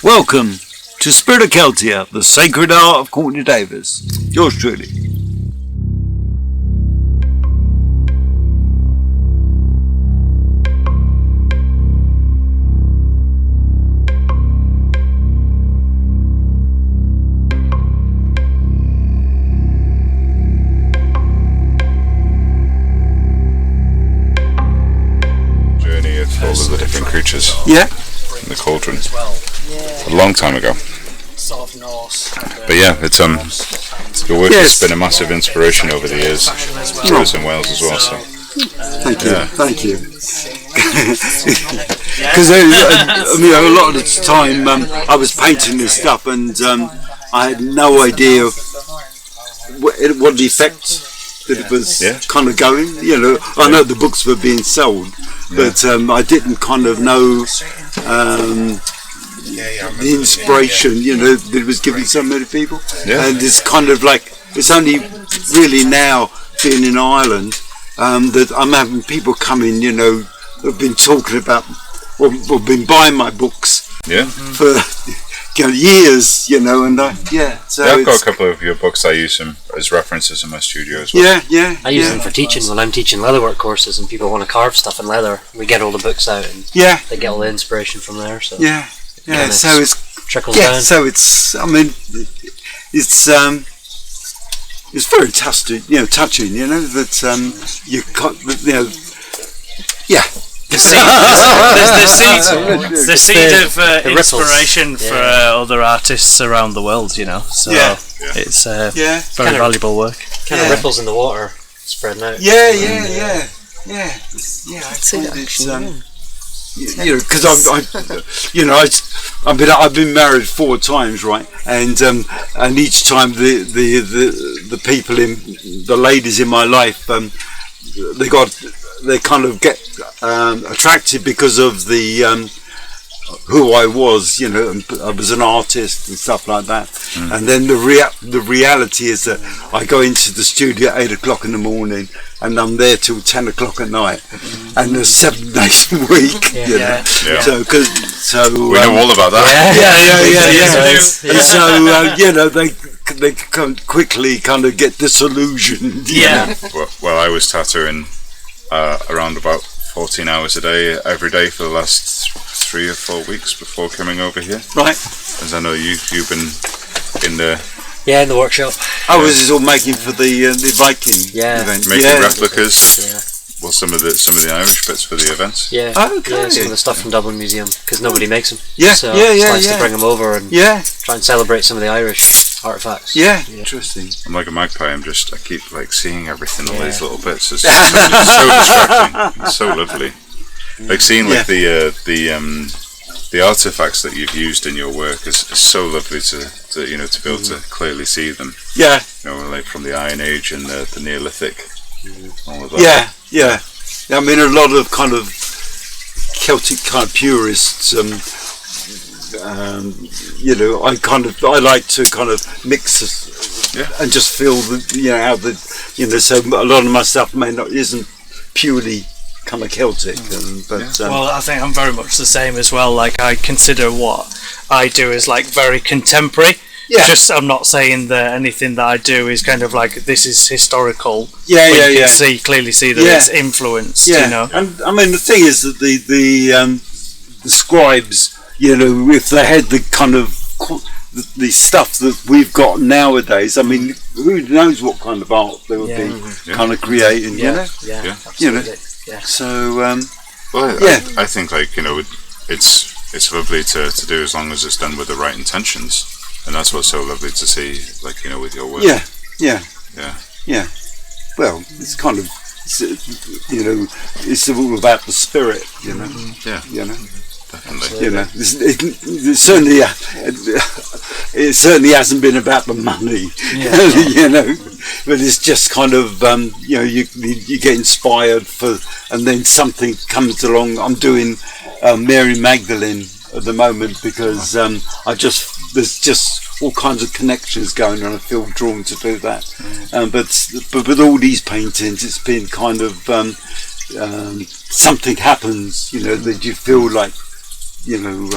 Welcome to Spirit of Celtia, the sacred art of Courtney Davis. Yours truly. Journey of all of the different creatures. Yeah. In the cauldron. A long time ago. But yeah, it's your work has been a massive inspiration over the years to us in Wales as well. So Thank you. Because I mean, a lot of the time I was painting this stuff, and I had no idea what the effect that it was kind of going. You know, I know the books were being sold, but I didn't kind of know. The inspiration, you know, that it was giving so many people, and it's kind of like it's only really now being in Ireland that I'm having people come in, you know, who've been talking about or been buying my books for years, you know, and so I've got a couple of your books. I use them as references in my studio as well. I use them for teaching when I'm teaching leatherwork courses and people want to carve stuff in leather. We get all the books out and they get all the inspiration from there. So so it's trickles down. So it's, I mean, it's very touching, you know, that you can't, you know, the seed of inspiration for other artists around the world, you know. So it's very valuable work. Kind of ripples in the water, spreading out. I find it's you know, because I've been married 4 times, right? And each time the people the ladies in my life, they kind of get attracted because of the who I was, you know, and I was an artist and stuff like that. And then the reality is that I go into the studio at 8 o'clock in the morning and I'm there till 10 o'clock at night, and there's 7 days a week. You know? So we know all about that. And so you know, they can quickly kind of get disillusioned. Well, I was tattooing around about 14 hours a day every day for the last 3 or 4 weeks before coming over here. Right. As I know you've been in the in the workshop. I was all making for the Viking event. Making replicas. Well, some of the Irish bits for the events. Some of the stuff from Dublin Museum, because nobody makes them. So it's nice to bring them over and try and celebrate some of the Irish artifacts. Interesting. I'm like a magpie. I keep like seeing everything, all these little bits. It's just so distracting. It's so lovely. Like seeing like the artifacts that you've used in your work is so lovely to you know, to be able to clearly see them. You know, like from the Iron Age and the Neolithic. All of that. I mean, a lot of kind of Celtic kind of purists. You know, I like to kind of mix and just feel how so a lot of my stuff isn't purely kind of Celtic, well, I think I'm very much the same as well. Like, I consider what I do as like very contemporary. Just I'm not saying that anything that I do is kind of like this is historical. You can clearly see that it's influenced. You know, and I mean the thing is that the scribes, you know, if they had the kind of the stuff that we've got nowadays, I mean, who knows what kind of art they would be kind of creating, you know? You know. So, I think, like, you know, it's lovely to do as long as it's done with the right intentions, and that's what's so lovely to see, like, you know, with your work. Well, it's kind of, you know, it's all about the spirit, you know. You know. Definitely. You know, it certainly hasn't been about the money, you know, but it's just kind of you know, you get inspired and then something comes along. I'm doing Mary Magdalene at the moment because there's just all kinds of connections going on. I feel drawn to do that, but with all these paintings, it's been kind of something happens, you know, that you feel like, you know,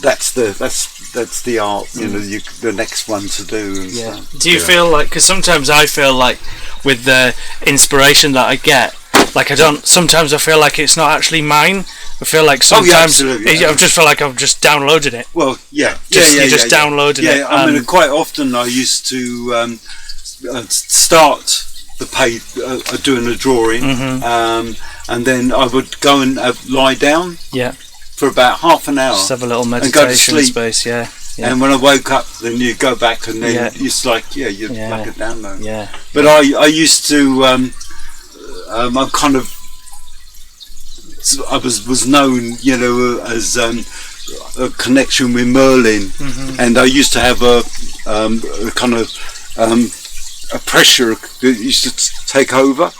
that's the art, you know, the next one to do. And Yeah. so. Do you feel like? Because sometimes I feel like with the inspiration that I get, like sometimes I feel like it's not actually mine. I feel like sometimes I just feel like I've just downloaded it. Well, yeah, you just downloaded it. Yeah, I mean, quite often I used to start the page doing a drawing, and then I would go and lie down. Yeah. For about half an hour. Just have a little meditation and go to sleep. Space. Yeah. And when I woke up, then you go back and then it's like you're like a download. Yeah. But I used to I'm kind of I was known, you know, as a connection with Merlin, and I used to have a kind of a pressure that used to take over,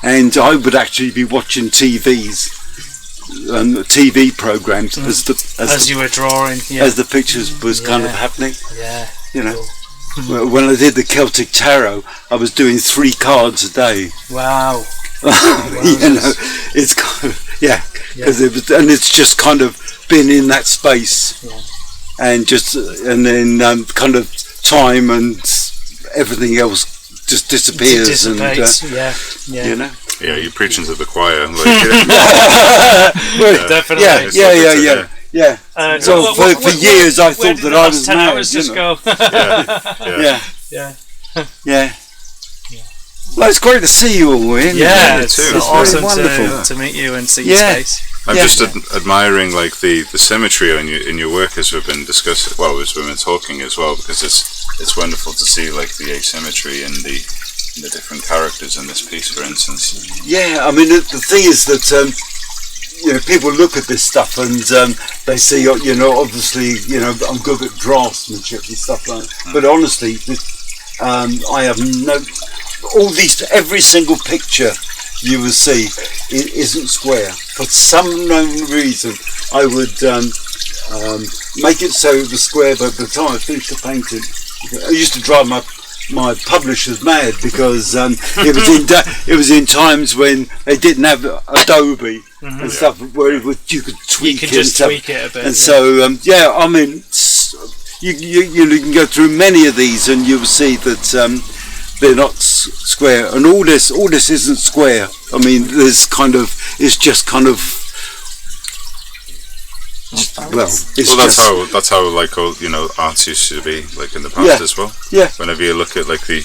and I would actually be watching TV programs as you were drawing, as the pictures was kind of happening. Yeah, you know. When I did the Celtic Tarot, I was doing 3 cards a day. Wow. You know, it's kind of because it was, and it's just kind of been in that space, and then kind of time and everything else just disappears and you know. Yeah, you're preaching to the choir. Like, definitely. Yeah. So for years I thought that I was 10 mad. hours just go. Yeah. Well, it's great to see you all, Ian. Yeah, it's awesome wonderful to meet you and see your face. I'm just admiring like the symmetry in your work as we've been discussing. Well, as we've been talking as well, because it's wonderful to see like the asymmetry in the different characters in this piece, for instance. Yeah, I mean the thing is that you know, people look at this stuff and they see, you know, obviously, you know, I'm good at draftsmanship and stuff like that. But honestly, I have every single picture you will see it isn't square. For some known reason, I would make it so it was square, but by the time I finished the painting, I used to drive my publishers mad because it was in times when they didn't have Adobe and stuff where you could tweak it a bit. And so I mean, you can go through many of these and you will see that they're not square, and all this isn't square. I mean, it's just kind of. That's how like you know, arts used to be like in the past as well. Yeah. Whenever you look at like a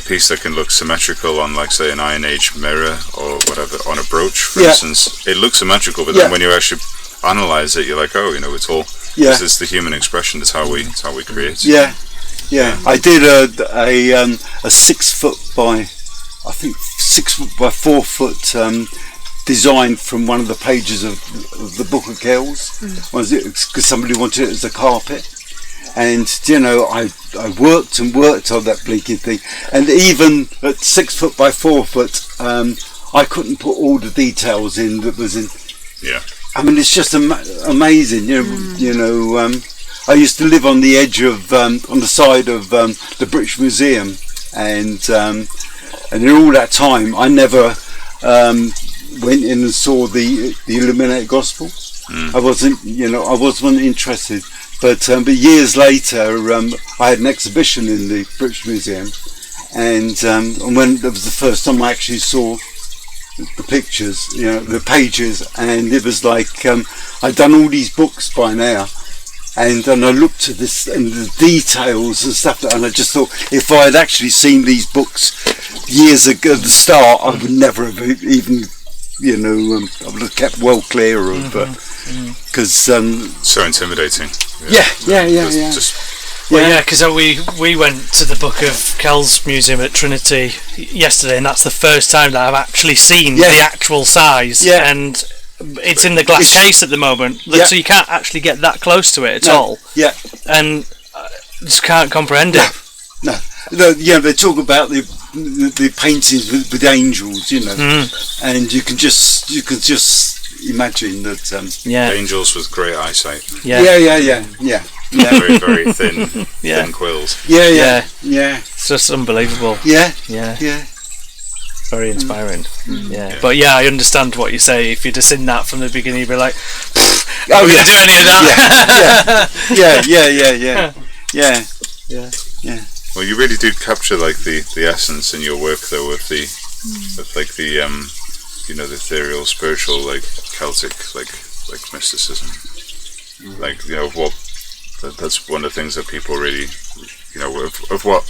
piece that can look symmetrical on like say an Iron Age mirror or whatever on a brooch, for instance, it looks symmetrical, but then when you actually analyze it, you're like, oh, you know, it's all. This is the human expression. It's how we create. Yeah. Yeah. I did a 6 foot by, I think 6 foot by 4 foot. Design from one of the pages of the Book of Kells, because somebody wanted it as a carpet, and you know I worked on that blinking thing, and even at 6 foot by 4 foot, I couldn't put all the details in that was in. Yeah. I mean, it's just amazing. You know, I used to live on the edge of on the side of the British Museum, and in all that time I never. Went in and saw the Illuminated Gospel. I wasn't interested, but years later I had an exhibition in the British Museum, and when it was the first time I actually saw the pictures, you know, the pages, and it was like I'd done all these books by now, and I looked at this and the details and stuff, and I just thought if I had actually seen these books years ago at the start, I would never have even. You know, I would have kept well clear of, because so intimidating. Yeah. Because we went to the Book of Kells Museum at Trinity yesterday, and that's the first time that I've actually seen the actual size. Yeah. And it's in the glass case at the moment, so you can't actually get that close to it at all. Yeah. And just can't comprehend it. No. They talk about the paintings with angels, you know, and you can just imagine that. Angels with great eyesight. Yeah. Very, very thin quills. Yeah. It's just unbelievable. Yeah. very inspiring. Yeah. But yeah, I understand what you say. If you'd have seen that from the beginning, you'd be like, "Oh, we didn't do any of that." Yeah. Well, you really do capture like the essence in your work, though, of like the you know, the ethereal, spiritual, like Celtic, like mysticism. Like, you know, that's one of the things that people really, you know, of what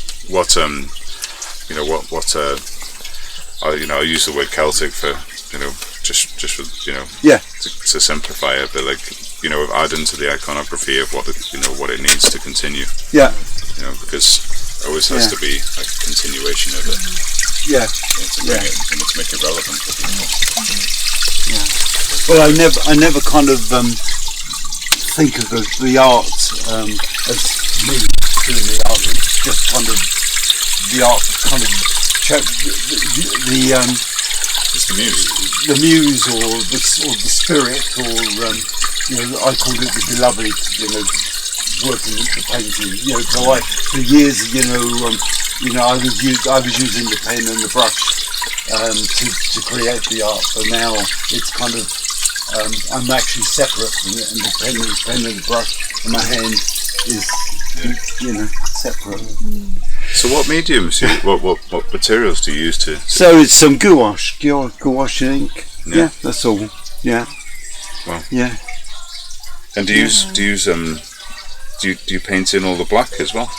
you know, I use the word Celtic for, you know, just for, you know, to simplify it, but like, you know, add into the iconography of what it needs to continue. Yeah. You know, because it always has to be like a continuation of it. Yeah. To make it relevant for people. Yeah. Well, I never kind of think of the art as me doing the art. It's just kind of the art, kind of It's the muse. The muse, or the spirit, or you know, I call it the beloved. You know, working with the painting. You know, so for years, you know, I was using the pen and the brush to create the art. But now it's kind of I'm actually separate from it, and the pen and the brush and my hand is you know, separate. So what mediums? What materials do you use to? So it's some gouache ink. Yeah, that's all. Yeah. Wow. Yeah. And do you paint in all the black as well?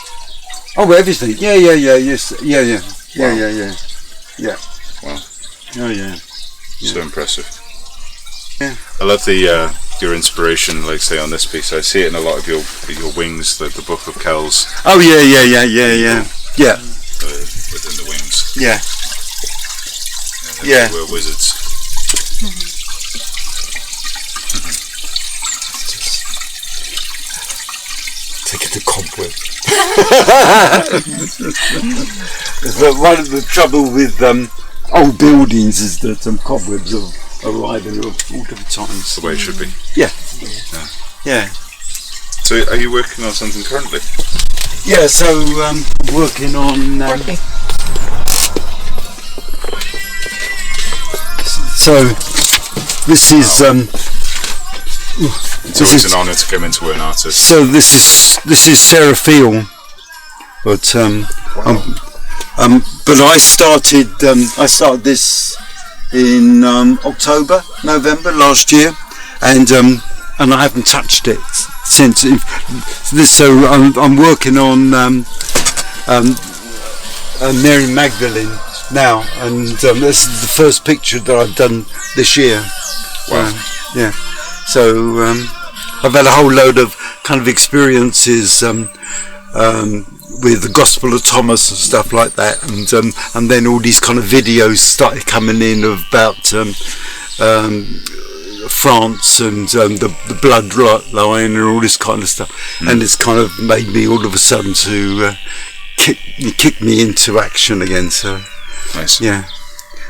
Oh, everything. Yeah. Yes. Yeah. Wow. Oh yeah. So impressive. Yeah. I love the your inspiration, like say on this piece. I see it in a lot of your wings, the Book of Kells. Oh yeah. Within the wings. Yeah. Yeah. We're wizards. Take it to cobweb. One of the trouble with old buildings is that cobwebs arrive in all different times. That's the way it should be. Yeah. So, are you working on something currently? Yeah. So working on. So this is. It's always an honour to come into an artist. So this is Sarah Field, but but I started this in November last year, and I haven't touched it since. So I'm working on Mary Magdalene now, and this is the first picture that I've done this year. Wow. Yeah. So I've had a whole load of kind of experiences with the Gospel of Thomas and stuff like that, and then all these kind of videos started coming in about France and the bloodline and all this kind of stuff, and it's kind of made me all of a sudden to kick me into action again. So nice. Yeah.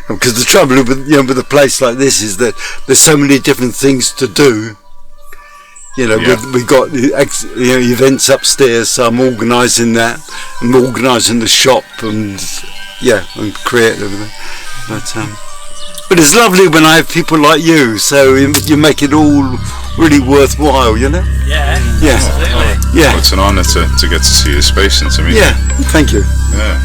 Because the trouble with a place like this is that there's so many different things to do. You know, we've got events upstairs, so I'm organising that. I'm organising the shop, and and creating everything. But it's lovely when I have people like you, so you make it all really worthwhile. You know. Yeah. Yeah. Absolutely. Yeah. Well, it's an honour to get to see your space and to meet you. Yeah. Thank you. Yeah.